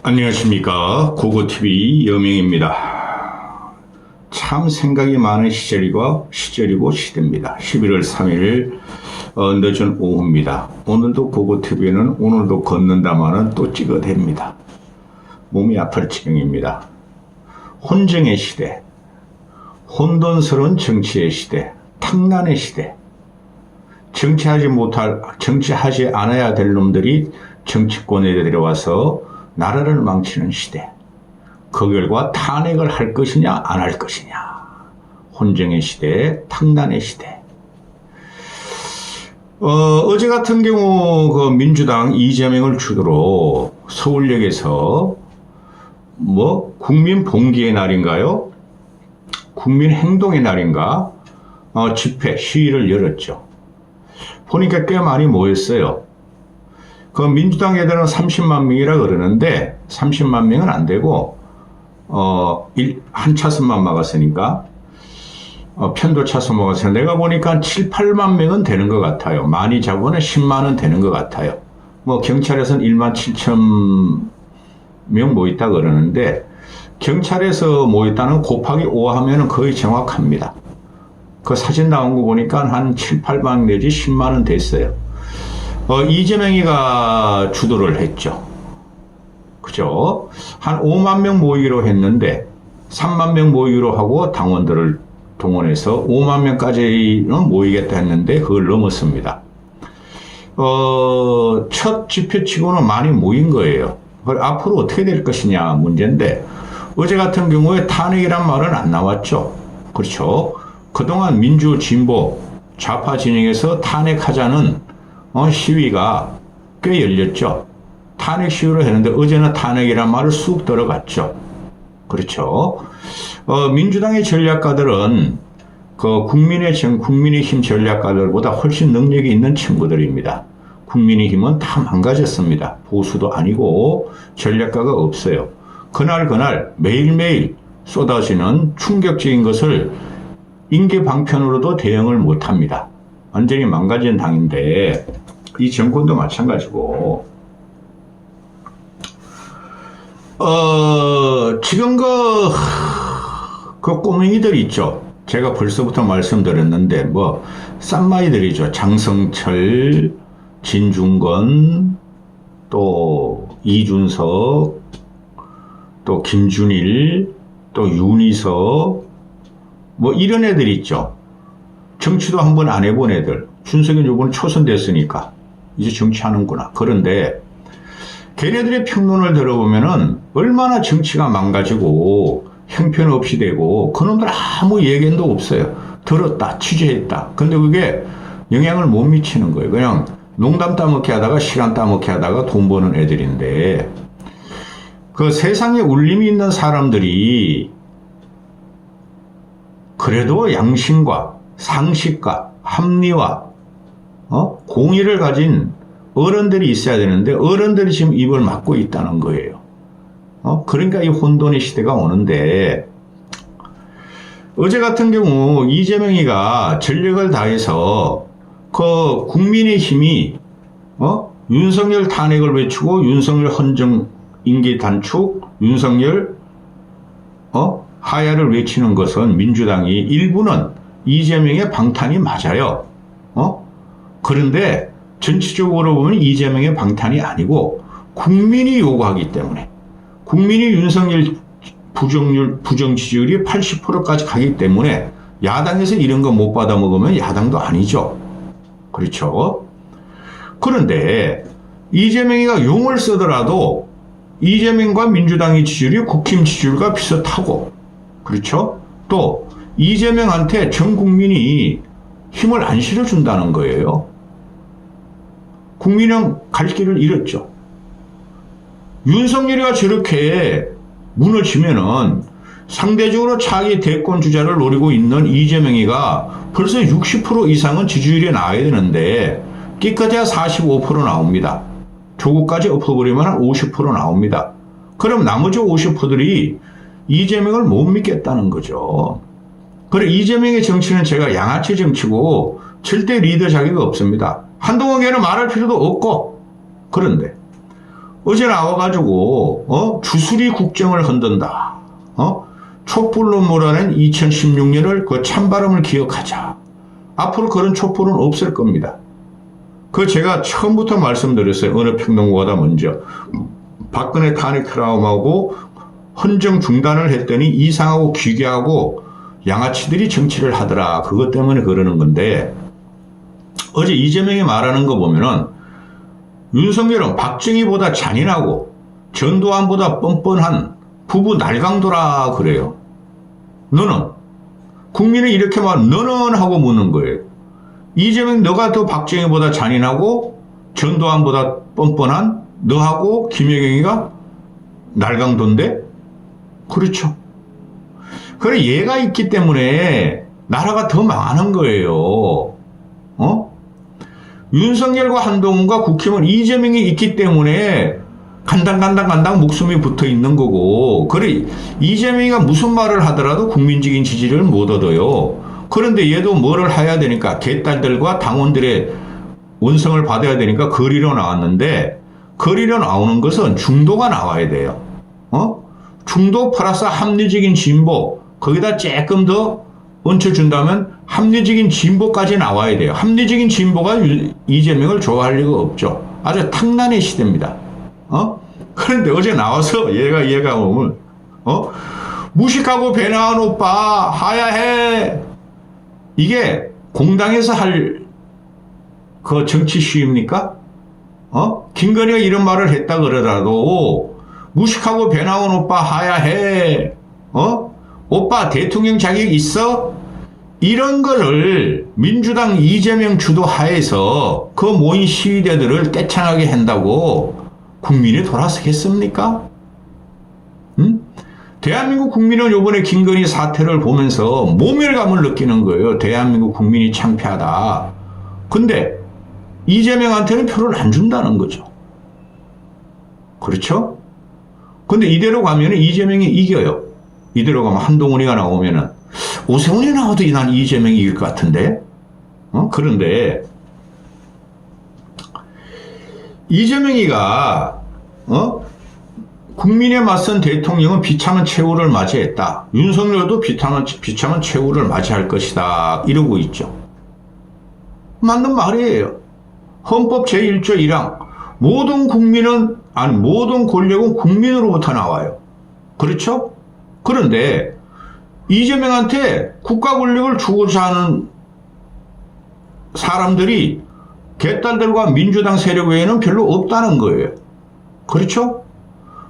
안녕하십니까. 고고TV 여명입니다. 참 생각이 많은 시절이고 시대입니다. 11월 3일 늦은 오후입니다. 오늘도 고고TV는 오늘도 걷는다마는 또 찍어댑니다. 몸이 아플 지경입니다. 혼정의 시대, 혼돈스러운 정치의 시대, 탕난의 시대, 정치하지 않아야 될 놈들이 정치권에 들어와서 나라를 망치는 시대. 그 결과 탄핵을 할 것이냐 안 할 것이냐. 혼정의 시대, 탕난의 시대. 어제 같은 경우 그 민주당 이재명을 주도로 서울역에서 국민 봉기의 날인가요? 국민 행동의 날인가? 집회, 시위를 열었죠. 보니까 꽤 많이 모였어요. 그 민주당 애들은 30만 명이라 그러는데 30만 명은 안 되고 한 차선만 막았으니까 편도 차선 막았으니까 내가 보니까 7, 8만 명은 되는 것 같아요. 많이 잡으면 10만은 되는 것 같아요. 경찰에서는 1만 7천 명 모였다 그러는데 경찰에서 모였다는 곱하기 5 하면 거의 정확합니다. 그 사진 나온 거 보니까 한 7, 8만 내지 10만은 됐어요. 이재명이가 주도를 했죠. 그죠? 한 5만 명 모이기로 했는데 3만 명 모이기로 하고 당원들을 동원해서 5만 명까지는 모이겠다 했는데 그걸 넘었습니다. 첫 집회치고는 많이 모인 거예요. 앞으로 어떻게 될 것이냐 문제인데 어제 같은 경우에 탄핵이란 말은 안 나왔죠. 그렇죠? 그동안 민주, 진보, 좌파 진영에서 탄핵하자는 시위가 꽤 열렸죠. 탄핵 시위를 했는데 어제는 탄핵이란 말을 쑥 들어갔죠. 그렇죠. 민주당의 전략가들은 그 국민의힘 전략가들보다 훨씬 능력이 있는 친구들입니다. 국민의힘은 다 망가졌습니다. 보수도 아니고 전략가가 없어요. 그날 매일매일 쏟아지는 충격적인 것을 임기방편으로도 대응을 못합니다. 완전히 망가진 당인데 이 정권도 마찬가지고 지금 그 꼬맹이들 있죠. 제가 벌써부터 말씀드렸는데 쌈마이들이죠. 장성철, 진중권, 또 이준석, 또 김준일, 또 윤희석 이런 애들 있죠. 정치도 한번 안 해본 애들. 준석이 요번에 초선됐으니까 이제 정치하는구나. 그런데 걔네들의 평론을 들어보면은 얼마나 정치가 망가지고 형편없이 되고 그놈들 아무 예견도 없어요. 들었다, 취재했다. 근데 그게 영향을 못 미치는 거예요. 그냥 농담 따먹기 하다가 시간 따먹기 하다가 돈 버는 애들인데 그 세상에 울림이 있는 사람들이 그래도 양심과 상식과 합리와 공의를 가진 어른들이 있어야 되는데 어른들이 지금 입을 막고 있다는 거예요. 그러니까 이 혼돈의 시대가 오는데 어제 같은 경우 이재명이가 전력을 다해서 그 국민의힘이 윤석열 탄핵을 외치고 윤석열 헌정 임기 단축, 윤석열 하야를 외치는 것은 민주당이 일부는 이재명의 방탄이 맞아요. 그런데 전체적으로 보면 이재명의 방탄이 아니고 국민이 요구하기 때문에 국민이 윤석열 부정 지지율이 80%까지 가기 때문에 야당에서 이런 거 못 받아 먹으면 야당도 아니죠. 그렇죠? 그런데 이재명이가 용을 쓰더라도 이재명과 민주당의 지지율이 국힘 지지율과 비슷하고 그렇죠? 또 이재명한테 전 국민이 힘을 안 실어준다는 거예요. 국민은 갈 길을 잃었죠. 윤석열이가 저렇게 무너지면은 상대적으로 차기 대권 주자를 노리고 있는 이재명이가 벌써 60% 이상은 지지율이 나와야 되는데 기껏해야 45% 나옵니다. 조국까지 엎어버리면 한 50% 나옵니다. 그럼 나머지 50%들이 이재명을 못 믿겠다는 거죠. 그래 이재명의 정치는 제가 양아치 정치고 절대 리더 자격이 없습니다. 한동훈 걔는 말할 필요도 없고 그런데 어제 나와가지고 주수리 국정을 흔든다. 촛불로 몰아낸 2016년을 그 찬바람을 기억하자. 앞으로 그런 촛불은 없을 겁니다. 그 제가 처음부터 말씀드렸어요. 어느 평론가보다 먼저. 박근혜 탄핵 트라우마하고 헌정 중단을 했더니 이상하고 기괴하고 양아치들이 정치를 하더라. 그것 때문에 그러는 건데, 어제 이재명이 말하는 거 보면은 윤석열은 박정희보다 잔인하고 전두환보다 뻔뻔한 부부 날강도라 그래요. 너는? 국민이 이렇게 너는 하고 묻는 거예요. 이재명 너가 더 박정희보다 잔인하고 전두환보다 뻔뻔한 너하고 김여경이가 날강도인데? 그렇죠. 그래 얘가 있기 때문에 나라가 더 망하는 거예요. 윤석열과 한동훈과 국힘은 이재명이 있기 때문에 간당 목숨이 붙어 있는 거고, 그래 이재명이가 무슨 말을 하더라도 국민적인 지지를 못 얻어요. 그런데 얘도 뭐를 해야 되니까 개딸들과 당원들의 원성을 받아야 되니까 거리로 나왔는데, 거리로 나오는 것은 중도가 나와야 돼요. 중도 플러스 합리적인 진보, 거기다 조금 더 얹혀준다면 합리적인 진보까지 나와야 돼요. 합리적인 진보가 이재명을 좋아할 리가 없죠. 아주 탕난의 시대입니다. 그런데 어제 나와서 얘가 오늘 무식하고 배 나온 오빠 하야해. 이게 공당에서 할 그 정치 시위입니까? 김건희가 이런 말을 했다 그러더라도 무식하고 배 나온 오빠 하야해. 오빠 대통령 자격 있어? 이런 거를 민주당 이재명 주도 하에서 그 모인 시위대들을 떼창하게 한다고 국민이 돌아서겠습니까? 대한민국 국민은 이번에 김건희 사태를 보면서 모멸감을 느끼는 거예요. 대한민국 국민이 창피하다. 근데 이재명한테는 표를 안 준다는 거죠. 그렇죠? 근데 이대로 가면 이재명이 이겨요. 이대로 가면 한동훈이가 나오면은 오세훈이 나와도 난 이재명이 이길 것 같은데. 그런데 이재명이가 국민에 맞선 대통령은 비참한 최후를 맞이했다. 윤석열도 비참한 최후를 맞이할 것이다. 이러고 있죠. 맞는 말이에요. 헌법 제1조 1항 모든 권력은 국민으로부터 나와요. 그렇죠? 그런데 이재명한테 국가 권력을 주고자 하는 사람들이 개딸들과 민주당 세력 외에는 별로 없다는 거예요. 그렇죠?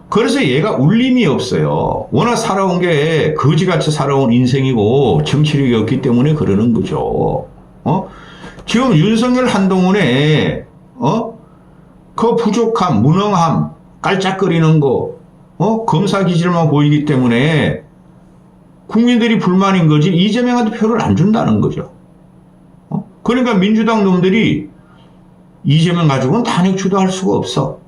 그래서 얘가 울림이 없어요. 워낙 살아온 게 거지같이 살아온 인생이고 정치력이 없기 때문에 그러는 거죠. 지금 윤석열 한동훈의 그 부족함, 무능함, 깔짝거리는 거, 검사 기질만 보이기 때문에 국민들이 불만인 거지 이재명한테 표를 안 준다는 거죠. 그러니까 민주당 놈들이 이재명 가지고는 탄핵 주도할 수가 없어.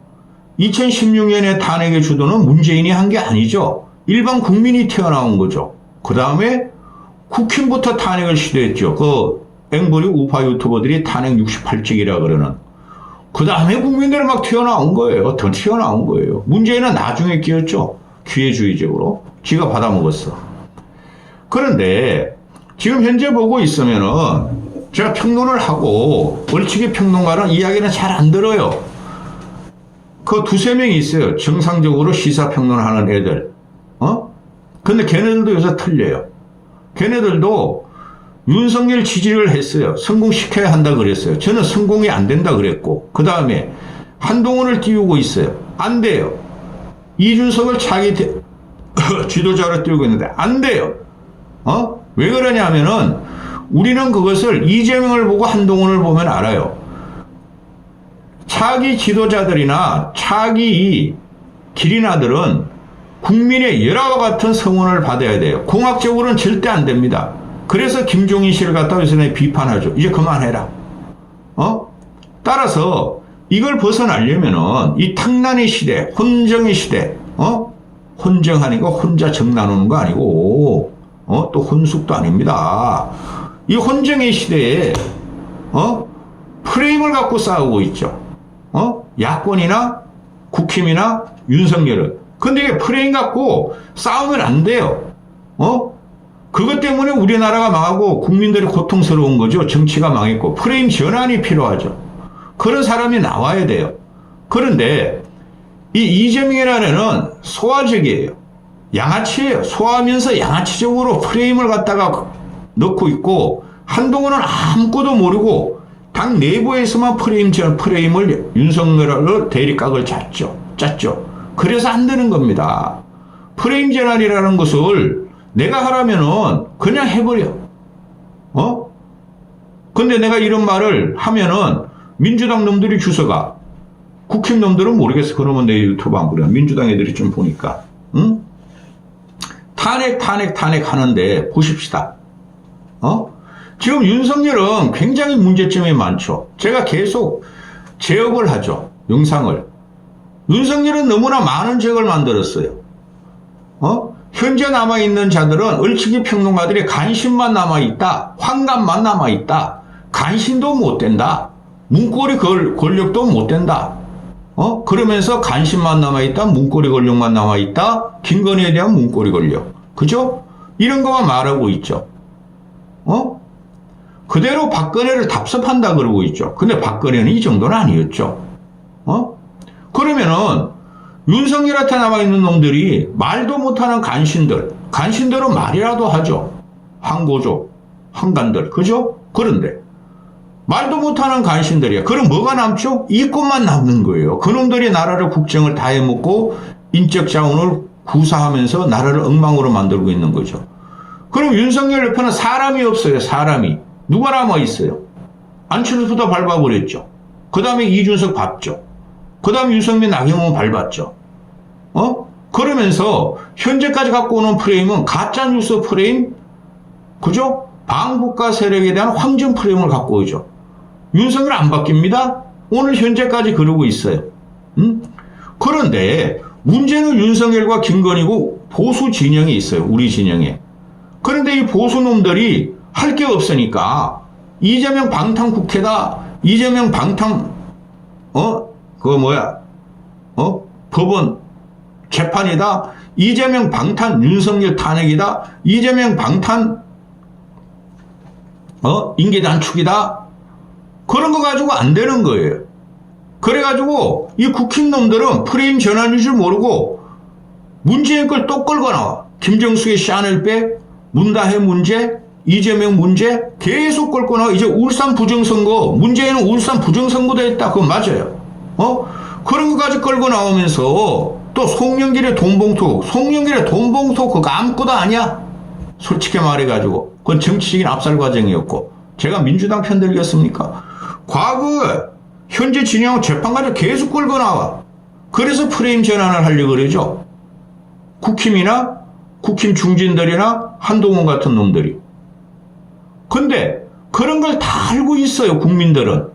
2016년에 탄핵의 주도는 문재인이 한 게 아니죠. 일반 국민이 튀어나온 거죠. 그 다음에 국힘부터 탄핵을 시도했죠. 그 앵벌이 우파 유튜버들이 탄핵 68찍이라 그러는. 그 다음에 국민들은 막 튀어나온 거예요. 더 튀어나온 거예요. 문재인은 나중에 끼었죠. 기회주의적으로. 지가 받아먹었어. 그런데 지금 현재 보고 있으면은 제가 평론을 하고 얼치기 평론가는 이야기는 잘 안 들어요. 그 두세 명이 있어요. 정상적으로 시사평론을 하는 애들. 근데 걔네들도 요새 틀려요. 걔네들도 윤석열 지지를 했어요. 성공시켜야 한다 그랬어요. 저는 성공이 안 된다 그랬고, 그 다음에 한동훈을 띄우고 있어요. 안 돼요. 이준석을 자기 지도자로 띄우고 있는데 안 돼요. 왜 그러냐면은 우리는 그것을 이재명을 보고 한동훈을 보면 알아요. 차기 지도자들이나 차기 기린아들은 국민의 열화와 같은 성원을 받아야 돼요. 공학적으로는 절대 안 됩니다. 그래서 김종인 씨를 갖다 요새 비판하죠. 이제 그만해라. 따라서 이걸 벗어나려면은 이 탕난의 시대, 혼정의 시대, 혼정하니까 혼자 정 나누는 거 아니고, 또 혼숙도 아닙니다. 이 혼정의 시대에, 프레임을 갖고 싸우고 있죠. 야권이나, 국힘이나 윤석열은. 근데 이게 프레임 갖고 싸우면 안 돼요. 그것 때문에 우리나라가 망하고 국민들이 고통스러운 거죠. 정치가 망했고. 프레임 전환이 필요하죠. 그런 사람이 나와야 돼요. 그런데 이 이재명이라는 애는 소화적이에요. 양아치예요. 소화하면서 양아치적으로 프레임을 갖다가 넣고 있고, 한동훈은 아무것도 모르고 당 내부에서만 프레임을 윤석열을 대립각을 짰죠. 그래서 안 되는 겁니다. 프레임 전환이라는 것을 내가 하라면은 그냥 해버려. 근데 내가 이런 말을 하면은 민주당 놈들이 주서가, 국힘 놈들은 모르겠어. 그러면 내 유튜브 안 보려. 민주당 애들이 좀 보니까. 응? 탄핵 하는데 보십시다. 지금 윤석열은 굉장히 문제점이 많죠. 제가 계속 제업을 하죠. 영상을. 윤석열은 너무나 많은 적을 만들었어요. 현재 남아있는 자들은 얼치기 평론가들이 간신만 남아있다. 환감만 남아있다. 간신도 못 된다. 문고리 권력도 못 된다. 그러면서 간신만 남아있다. 문고리 권력만 남아있다. 김건희에 대한 문고리 권력. 그죠? 이런 거만 말하고 있죠. 그대로 박근혜를 답습한다 그러고 있죠. 근데 박근혜는 이 정도는 아니었죠. 그러면은 윤석열한테 남아있는 놈들이 말도 못하는 간신들은 말이라도 하죠. 황고조, 황간들, 그죠? 그런데 말도 못하는 간신들이야. 그럼 뭐가 남죠? 이권만 남는 거예요. 그놈들이 나라를 국정을 다 해먹고 인적 자원을 구사하면서 나라를 엉망으로 만들고 있는 거죠. 그럼 윤석열 옆에는 사람이 없어요. 사람이. 누가 남아있어요? 안철수도 밟아버렸죠. 그 다음에 이준석 밟죠. 그 다음에 유승민, 나경원 밟았죠. 그러면서 현재까지 갖고 오는 프레임은 가짜뉴스 프레임, 그죠? 반국가 세력에 대한 황정 프레임을 갖고 오죠. 윤석열 안 바뀝니다. 오늘 현재까지 그러고 있어요. 그런데 문제는 윤석열과 김건희고 보수 진영이 있어요. 우리 진영에. 그런데 이 보수놈들이 할 게 없으니까 이재명 방탄 국회다. 이재명 방탄 법원 재판이다. 이재명 방탄 윤석열 탄핵이다. 이재명 방탄 임기 단축이다. 그런 거 가지고 안 되는 거예요. 그래가지고 이 국힘 놈들은 프레임 전환인 줄 모르고 문재인 걸 또 끌고 나와. 김정숙의 샤넬백, 문다혜 문제, 이재명 문제 계속 끌고 나와. 이제 울산 부정선거, 문재인은 울산 부정선거도 했다. 그건 맞아요. 그런 거까지 끌고 나오면서 또 송영길의 돈봉투 그거 아무것도 아니야. 솔직히 말해가지고. 그건 정치적인 압살 과정이었고. 제가 민주당 편들겠습니까? 과거에 현재 진영 재판 가지고 계속 끌고 나와. 그래서 프레임 전환을 하려고 그러죠. 국힘이나 국힘 중진들이나 한동훈 같은 놈들이. 근데 그런 걸 다 알고 있어요. 국민들은.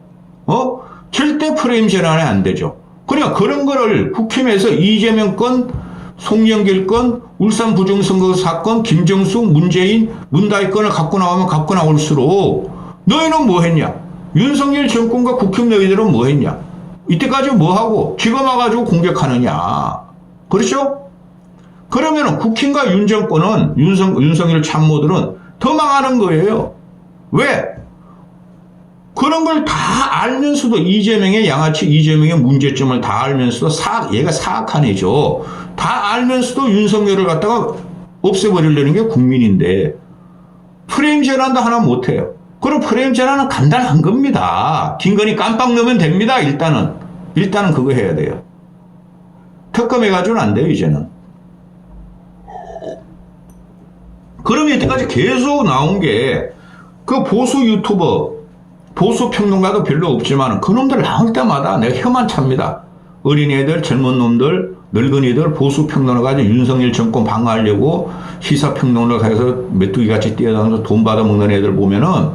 절대 프레임 전환이 안 되죠. 그러니까 그런 거를 국힘에서 이재명 건, 송영길 건, 울산 부정선거 사건, 김정숙, 문재인, 문다희 건을 갖고 나오면 갖고 나올수록 너희는 뭐 했냐? 윤석열 정권과 국힘 너희들은 뭐 했냐? 이때까지 뭐 하고 지금 와가지고 공격하느냐? 그렇죠? 그러면 국힘과 윤 정권은 윤석열 참모들은 더 망하는 거예요. 왜? 그런 걸 다 알면서도 이재명의 양아치, 이재명의 문제점을 다 알면서도 얘가 사악한 애죠. 다 알면서도 윤석열을 갖다가 없애버리려는 게 국민인데 프레임 전환도 하나 못해요. 그럼 프레임 전환은 간단한 겁니다. 김건희 깜빡 넣으면 됩니다. 일단은 그거 해야 돼요. 특검해가지고는 안 돼요. 이제는. 그러면 이때까지 계속 나온 게 그 보수 유튜버, 보수 평론가도 별로 없지만 그놈들 나올 때마다 내가 혀만 찹니다. 어린애들, 젊은 놈들, 늙은이들, 보수 평론가가 윤석열 정권 방어하려고 시사평론가 해서 메뚜기같이 뛰어다니면서 돈 받아먹는 애들 보면은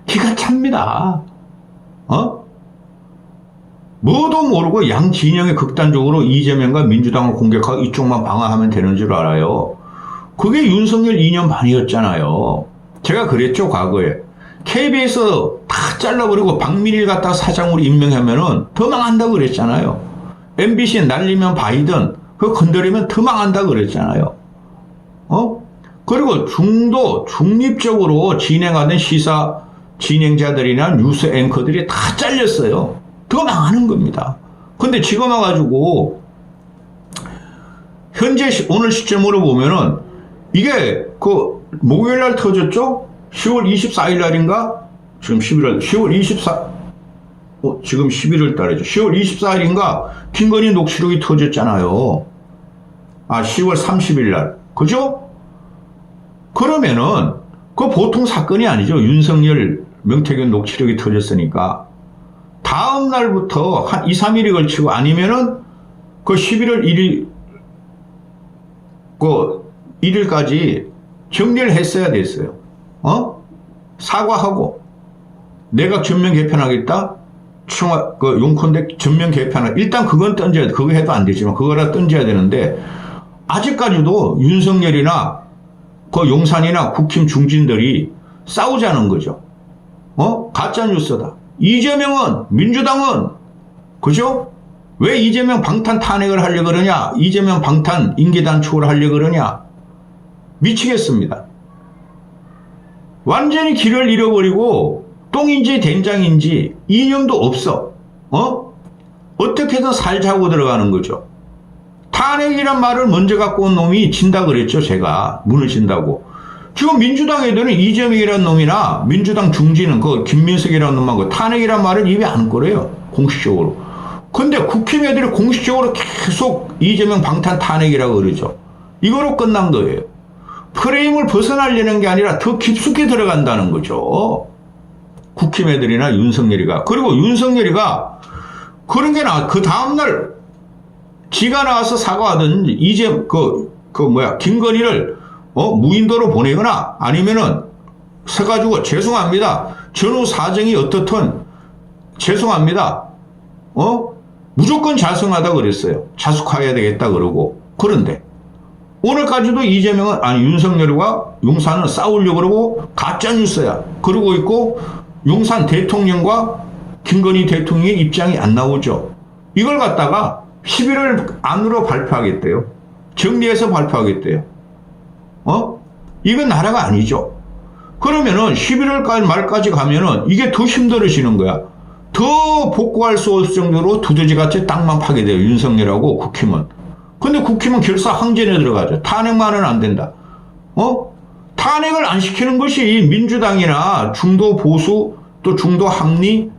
기가 찹니다. 뭐도 모르고 양 진영이 극단적으로 이재명과 민주당을 공격하고 이쪽만 방어하면 되는 줄 알아요. 그게 윤석열 2년 반이었잖아요. 제가 그랬죠, 과거에. KBS 다 잘라버리고 박민일 갖다가 사장으로 임명하면은 더 망한다고 그랬잖아요. MBC 날리면 바이든, 그 건드리면 더 망한다 그랬잖아요. 그리고 중립적으로 진행하던 시사 진행자들이나 뉴스 앵커들이 다 잘렸어요. 더 망하는 겁니다. 근데 지금 와가지고, 현재 오늘 시점으로 보면은, 이게 목요일 날 터졌죠? 10월 24일 날인가? 지금 10월 24, 지금 11월 달이죠. 10월 24일인가? 김건희 녹취록이 터졌잖아요. 10월 30일 날. 그죠? 그러면은, 보통 사건이 아니죠. 윤석열, 명태균 녹취록이 터졌으니까. 다음 날부터 한 2, 3일이 걸치고 아니면은, 11월 1일, 1일까지 정리를 했어야 됐어요. 사과하고, 내각 전면 개편하겠다? 용컨대 전면 개편하겠다? 일단 그건 던져야 돼. 그거 해도 안 되지만, 그거라 던져야 되는데, 아직까지도 윤석열이나 용산이나 국힘 중진들이 싸우자는 거죠. 가짜뉴스다. 이재명은, 민주당은, 그죠? 왜 이재명 방탄 탄핵을 하려고 그러냐? 이재명 방탄 임기 단축을 하려고 그러냐? 미치겠습니다. 완전히 길을 잃어버리고 똥인지 된장인지 이념도 없어. 어떻게든 살자고 들어가는 거죠. 탄핵이란 말을 먼저 갖고 온 놈이 진다 그랬죠. 제가 무너진다고. 지금 민주당 애들은 이재명이라는 놈이나 민주당 중진은 김민석이라는 놈하고 탄핵이란 말을 입에 안 꺼래요. 공식적으로. 근데 국힘 애들이 공식적으로 계속 이재명 방탄 탄핵이라고 그러죠. 이거로 끝난 거예요. 프레임을 벗어나려는 게 아니라 더 깊숙이 들어간다는 거죠. 국힘 애들이나 윤석열이가. 그리고 윤석열이가 그런 게 그 다음날 지가 나와서 사과하든 김건희를 무인도로 보내거나 아니면은 서가지고 죄송합니다. 전후 사정이 어떻든 죄송합니다. 무조건 자성하다 그랬어요. 자숙해야 되겠다 그러고. 그런데 오늘까지도 이재명은 윤석열과 용산은 싸우려고 그러고 가짜뉴스야. 그러고 있고 용산 대통령과 김건희 대통령의 입장이 안 나오죠. 이걸 갖다가 11월 안으로 발표하겠대요. 정리해서 발표하겠대요. 이건 나라가 아니죠. 그러면은 11월 말까지 가면은 이게 더 힘들어지는 거야. 더 복구할 수 없을 정도로 두더지같이 땅만 파게 돼요. 윤석열하고 국힘은. 근데 국힘은 결사 항전에 들어가죠. 탄핵만은 안 된다. 탄핵을 안 시키는 것이 민주당이나 중도 보수 또 중도 합리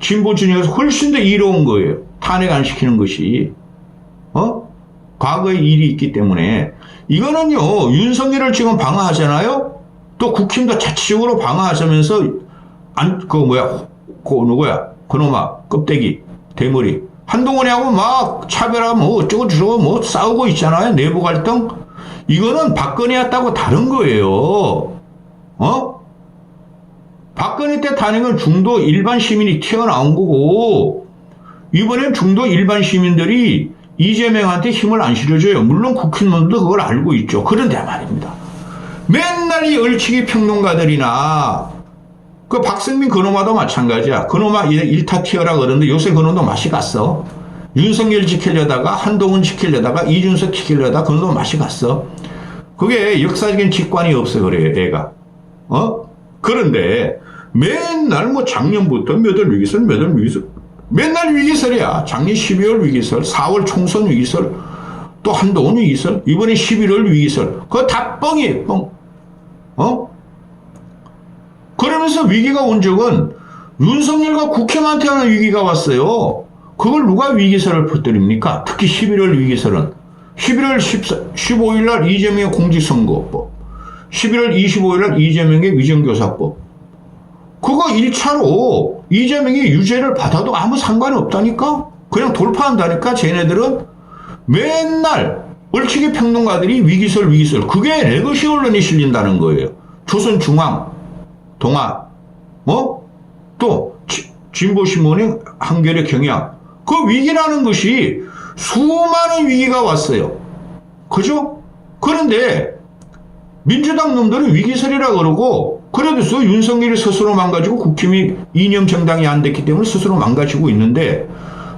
진보 진영에서 훨씬 더 이로운 거예요. 탄핵 안 시키는 것이. 과거의 일이 있기 때문에 이거는요. 윤석열을 지금 방어하잖아요. 또 국힘도 자체적으로 방어하자면서 그놈아 껍데기 대머리 한동훈이하고 막 차별하고 어쩌고저쩌고 싸우고 있잖아요. 내부 갈등. 이거는 박근혜 했다고 다른 거예요. 박근혜 때 탄핵은 중도 일반 시민이 튀어나온 거고 이번엔 중도 일반 시민들이 이재명한테 힘을 안 실어줘요. 물론 국힘들도 그걸 알고 있죠. 그런데 말입니다. 맨날 이 얼치기 평론가들이나 박승민 그놈아도 마찬가지야. 그놈아 일타 튀어라 그러는데 요새 그놈도 맛이 갔어. 윤석열 지키려다가 한동훈 지키려다가 이준석 지키려다가 그놈도 맛이 갔어. 그게 역사적인 직관이 없어 그래요. 애가. 그런데 맨날 작년부터 몇 월 위기설 맨날 위기설이야. 작년 12월 위기설, 4월 총선 위기설, 또 한동훈 위기설, 이번에 11월 위기설. 그거 다 뻥이에요. 뻥. 그러면서 위기가 온 적은 윤석열과 국힘한테 하는 위기가 왔어요. 그걸 누가 위기설을 퍼뜨립니까? 특히 11월 위기설은 11월 15일 날 이재명의 공직선거법, 11월 25일 날 이재명의 위정교사법. 그거 1차로 이재명이 유죄를 받아도 아무 상관이 없다니까? 그냥 돌파한다니까? 쟤네들은 맨날 얼치기 평론가들이 위기설. 그게 레거시 언론이 실린다는 거예요. 조선중앙, 동아, 또 진보신문의 한겨레 경향. 그 위기라는 것이 수많은 위기가 왔어요. 그죠? 그런데 민주당 놈들은 위기설이라 그러고 그래도 윤석열이 스스로 망가지고 국힘이 이념 정당이 안 됐기 때문에 스스로 망가지고 있는데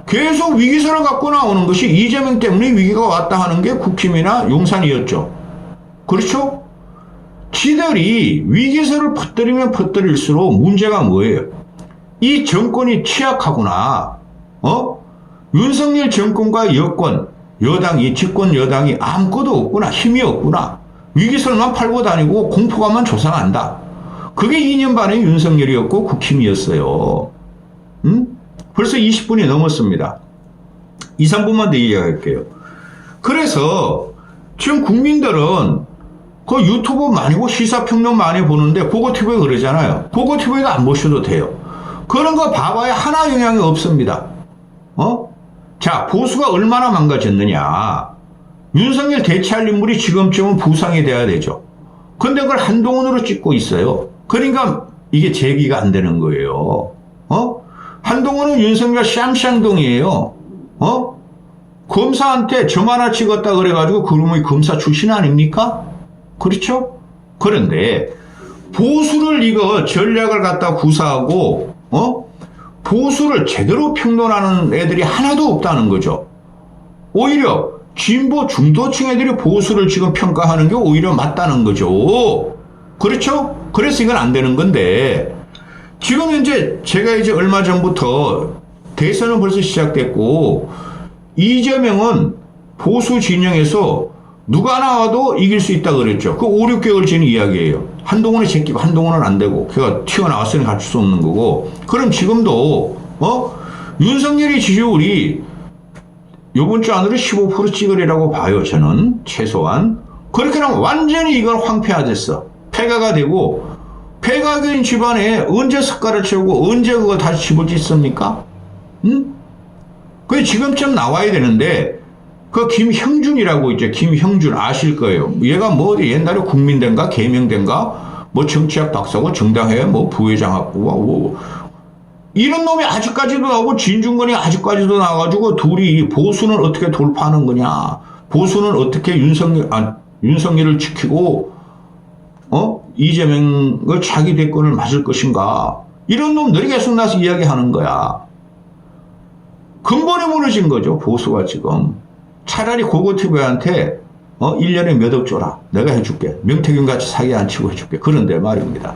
계속 위기설을 갖고 나오는 것이 이재명 때문에 위기가 왔다 하는 게 국힘이나 용산이었죠. 그렇죠? 지들이 위기설을 퍼뜨리면 퍼뜨릴수록 문제가 뭐예요? 이 정권이 취약하구나. 윤석열 정권과 여권, 여당이, 집권 여당이 아무것도 없구나. 힘이 없구나. 위기설만 팔고 다니고 공포감만 조성한다. 그게 2년 반의 윤석열이었고 국힘이었어요. 벌써 20분이 넘었습니다. 2, 3분만 더 이야기할게요. 그래서 지금 국민들은 그 유튜브 많이 보고 시사평론 많이 보는데 고고TV에 그러잖아요. 고고TV도 안 보셔도 돼요. 그런 거 봐봐야 하나 영향이 없습니다. 자, 보수가 얼마나 망가졌느냐. 윤석열 대체할 인물이 지금쯤은 부상이 돼야 되죠. 근데 그걸 한동훈으로 찍고 있어요. 그러니까 이게 제기가 안 되는 거예요. 한동훈은 윤석열 쌈쌍동이에요. 검사한테 점 하나 찍었다 그래가지고 그놈의 검사 출신 아닙니까? 그렇죠? 그런데 보수를 이거 전략을 갖다 구사하고 보수를 제대로 평론하는 애들이 하나도 없다는 거죠. 오히려 진보 중도층 애들이 보수를 지금 평가하는 게 오히려 맞다는 거죠. 그렇죠? 그래서 이건 안 되는 건데 지금 현재 제가 이제 얼마 전부터 대선은 벌써 시작됐고 이재명은 보수 진영에서 누가 나와도 이길 수 있다 그랬죠. 그 5, 6개월 전 이야기예요. 한동훈이 제끼고 한동훈은 안 되고 걔가 튀어나왔으니 갈 수 없는 거고. 그럼 지금도 윤석열이 지지율이 요번 주 안으로 15% 찍으리라고 봐요. 저는 최소한. 그렇게 하면 완전히 이건 황폐화됐어. 폐가가 되고 폐가된 집안에 언제 숟가락 채우고 언제 그거 다시 집을 짓습니까? 그게 지금쯤 나와야 되는데 그 김형준이라고 있죠. 김형준 아실 거예요. 얘가 뭐 옛날에 국민대인가 개명대인가 뭐 정치학 박사고 정당회 뭐 부회장하고 뭐 이런 놈이 아직까지도 나오고 진중권이 아직까지도 나와가지고 둘이 보수는 어떻게 돌파하는 거냐. 보수는 어떻게 윤석열을 지키고 이재명을 자기 대권을 맞을 것인가. 이런 놈들이 계속 나서 이야기하는 거야. 근본이 무너진 거죠. 보수가 지금. 차라리 고고TV한테 1년에 몇 억 줘라. 내가 해줄게. 명태균같이 사기 안 치고 해줄게. 그런데 말입니다.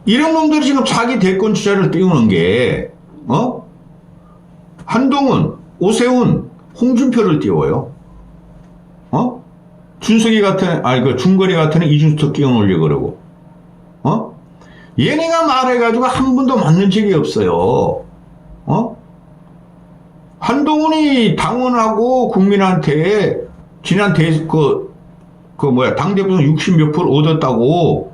이런 놈들이 지금 자기 대권 주자를 띄우는 게 한동훈, 오세훈, 홍준표를 띄워요. 준석이 같은 그 중거리 같은 이준석 끼워놓으려고 그러고 얘네가 말해가지고 한 번도 맞는 적이 없어요. 한동훈이 당원하고 국민한테 지난 당대표 60몇 프로 얻었다고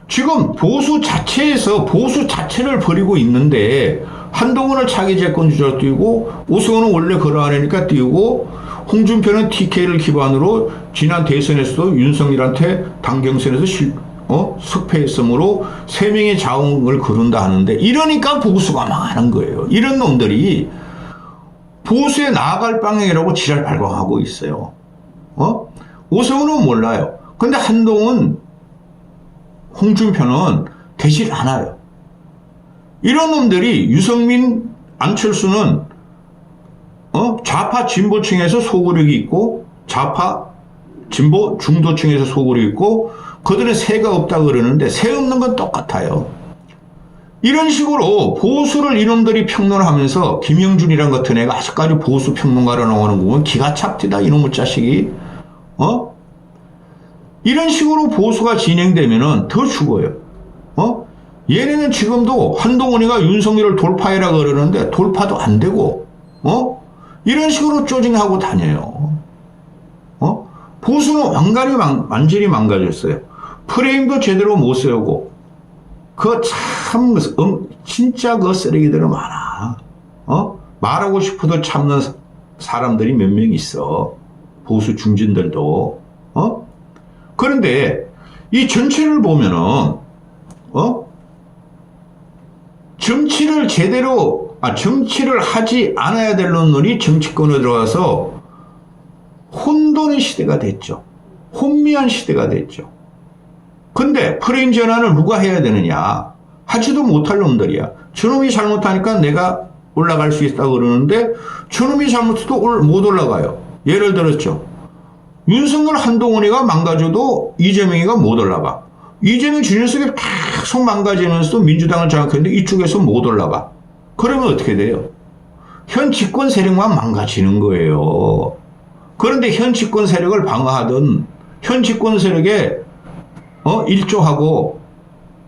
지금 보수 자체에서 보수 자체를 버리고 있는데 한동훈을 차기 재권 주자로 띄우고 오세훈은 원래 그러한 애니까 띄우고 홍준표는 TK를 기반으로 지난 대선에서도 윤석열한테 당경선에서 석패했으므로 3명의 자웅을 거둔다 하는데 이러니까 보수가 망하는 거예요. 이런 놈들이 보수에 나아갈 방향이라고 지랄 발광하고 있어요. 오세훈은 몰라요. 근데 한동훈, 홍준표는 되질 않아요. 이런 놈들이 유승민, 안철수는 좌파 진보층에서 소구력이 있고 좌파 진보 중도층에서 소구력이 있고 그들은 새가 없다 그러는데 새 없는 건 똑같아요. 이런 식으로 보수를 이놈들이 평론하면서 김영준이란 같은 애가 아직까지 보수 평론가로 나오는 거 보면 기가 찹디다 이놈의 자식이. 이런 식으로 보수가 진행되면은 더 죽어요. 얘네는 지금도 한동훈이가 윤석열을 돌파해라 그러는데 돌파도 안 되고 이런 식으로 쪼징하고 다녀요. 보수는 완전히 망가졌어요. 프레임도 제대로 못 세우고 진짜 그 쓰레기들은 많아. 말하고 싶어도 참는 사람들이 몇 명 있어. 보수 중진들도. 그런데 이 전체를 보면은, 정치를 하지 않아야 될 놈들이 정치권에 들어가서 혼돈의 시대가 됐죠. 혼미한 시대가 됐죠. 근데 프레임 전환을 누가 해야 되느냐? 하지도 못할 놈들이야. 저놈이 잘못하니까 내가 올라갈 수 있다고 그러는데 저놈이 잘못해도 못 올라가요. 예를 들었죠. 윤석열 한동훈이가 망가져도 이재명이가 못 올라가. 이재명 진영석이 계속 망가지면서도 민주당을 장악했는데 이쪽에서 못 올라가. 그러면 어떻게 돼요? 현 집권 세력만 망가지는 거예요. 그런데 현 집권 세력을 방어하던 현 집권 세력에 일조하고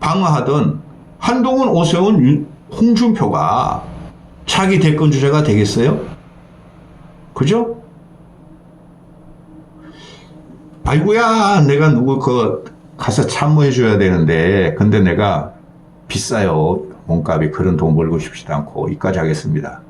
방어하던 한동훈, 오세훈, 홍준표가 자기 대권 주자가 되겠어요? 그죠? 아이고야, 내가 누구 가서 참모해줘야 되는데, 근데 내가 비싸요. 몸값이 그런 돈 벌고 싶지도 않고, 이까지 하겠습니다.